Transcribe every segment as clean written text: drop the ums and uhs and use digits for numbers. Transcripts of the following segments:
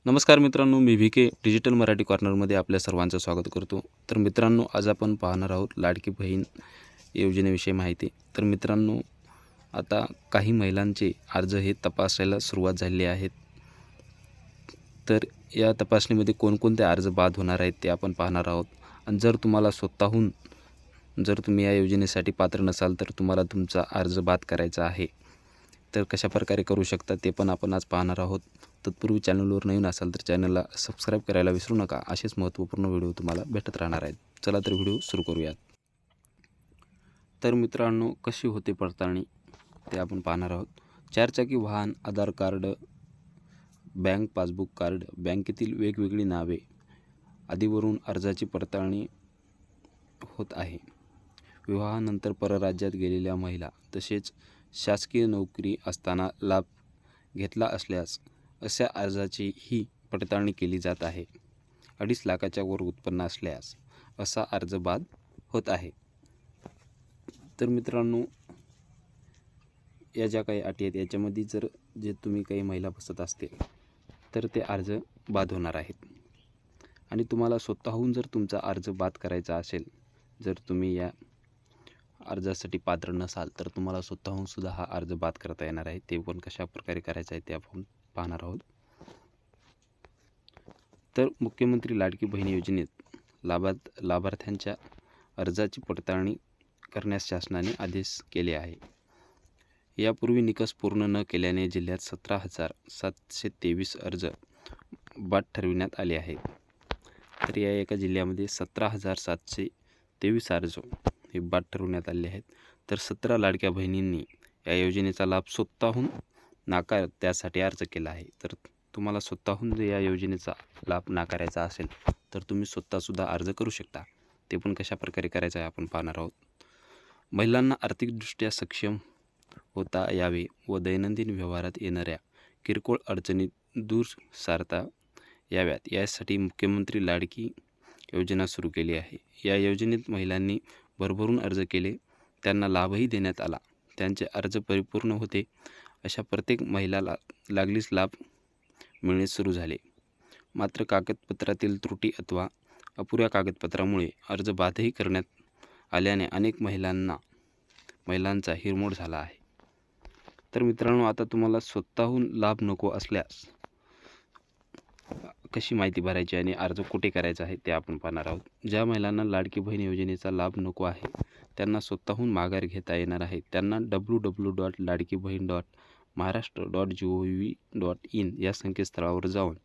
नमस्कार मित्रांनो, मी VK digital Marathi कॉर्नरमध्ये आपल्या सर्वांचं स्वागत करतो. तर मित्रांनो, आज आपण पाहणार आहोत लाडकी बहीण योजनेविषयी माहिती. तर मित्रांनो, आता काही महिलांचे अर्ज हे तपासायला सुरुवात झालेली आहेत. तर या तपासणीमध्ये कोणकोणते अर्ज बाद होणार आहेत ते आपण पाहणार आहोत. आणि जर तुम्हाला स्वतःहून तुम्ही या योजनेसाठी पात्र नसाल तर तुम्हाला तुमचा अर्ज बाद करायचा आहे, तर कशाप्रकारे करू शकता ते पण आपण आज पाहणार आहोत. तत्पूर्वी चॅनलवर नवीन असाल तर चॅनलला सबस्क्राईब करायला विसरू नका. असेच महत्त्वपूर्ण व्हिडिओ तुम्हाला भेटत राहणार आहेत. चला तर व्हिडिओ सुरू करूयात. तर मित्रांनो, कशी होते पडताळणी ते आपण पाहणार आहोत. 4 चाकी वाहन, आधार कार्ड, बँक पासबुक कार्ड, बँकेतील वेगवेगळी नावे आदीवरून अर्जाची पडताळणी होत आहे. विवाहानंतर परराज्यात गेलेल्या महिला तसेच शासकीय नोकरी असताना लाभ घेतला असल्यास अशा अर्जाची ही पडताळणी केली जात आहे. 2.5 लाखाच्या वर उत्पन्न असल्यास असा अर्ज बाद होत आहे. तर मित्रांनो, या ज्या काही अटी आहेत याच्यामध्ये जर तुम्ही काही महिला बसत असतील तर ते अर्ज बाद होणार आहेत. आणि तुम्हाला स्वतःहून जर तुमचा अर्ज बाद करायचा असेल, जर तुम्ही या अर्जासाठी पात्र नसाल तर तुम्हाला स्वतःहून सुद्धा हा अर्ज बाद करता येणार आहे. ते पण कशा प्रकारे करायचं आहे ते आपण पाहणार आहोत. तर मुख्यमंत्री लाडकी बहीण योजनेत लाभार्थ्यांच्या अर्जाची पडताळणी करण्यास शासनाने आदेश केले आहे. यापूर्वी निकष पूर्ण न केल्याने जिल्ह्यात 17,723 अर्ज बाद ठरविण्यात आले आहेत. तर या एका जिल्ह्यामध्ये 17,723 अर्ज हे बाद ठरवण्यात आले आहेत. तर 17 लाडक्या बहिणींनी या योजनेचा लाभ स्वतःहून नाकारत त्यासाठी अर्ज केला आहे. तर तुम्हाला स्वतःहून जर या योजनेचा लाभ नाकारायचा असेल तर तुम्ही स्वतःसुद्धा अर्ज करू शकता. ते पण कशा प्रकारे करायचं आहे आपण पाहणार आहोत. महिलांना आर्थिकदृष्ट्या सक्षम होता यावे व दैनंदिन व्यवहारात येणाऱ्या किरकोळ अडचणी दूर सारता याव्यात यासाठी मुख्यमंत्री लाडकी योजना सुरू केली आहे. या योजनेत महिलांनी भरभरून अर्ज केले, त्यांना लाभही देण्यात आला. त्यांचे अर्ज परिपूर्ण होते अशा प्रत्येक महिलाला लागलीच लाभ मिळणे सुरू झाले. मात्र कागदपत्रातील त्रुटी अथवा अपुऱ्या कागदपत्रामुळे अर्ज बादही करण्यात आल्याने अनेक महिलांचा हिरमोड झाला आहे. तर मित्रांनो, आता तुम्हाला स्वतःहून लाभ नको असल्यास कशी माहिती भरायची आणि अर्ज कुठे करायचा आहे ते आपण पाहणार आहोत. ज्या महिलांना लाडकी बहीण योजनेचा लाभ नको आहे त्यांना स्वतःहून माघार घेता येणार आहे. त्यांना www.ladkibaheen.maharashtra.gov.in या संकेतस्थळावर जाऊन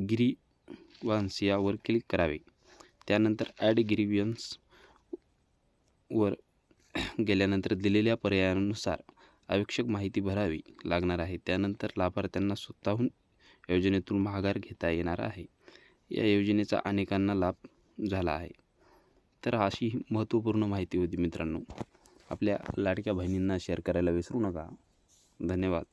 ग्रीव्हन्स यावर क्लिक करावे. त्यानंतर ॲड ग्रीव्हन्स वर गेल्यानंतर दिलेल्या पर्यायानुसार आवश्यक माहिती भरावी लागणार आहे. त्यानंतर लाभार्थ्यांना स्वतःहून योजनेतून माघार घेता येणार आहे. या योजनेचा अनेकांना लाभ झाला आहे. तर अशी महत्त्वपूर्ण माहिती होती मित्रांनो. आपल्या लाडक्या बहिणींना शेअर करायला विसरू नका. धन्यवाद.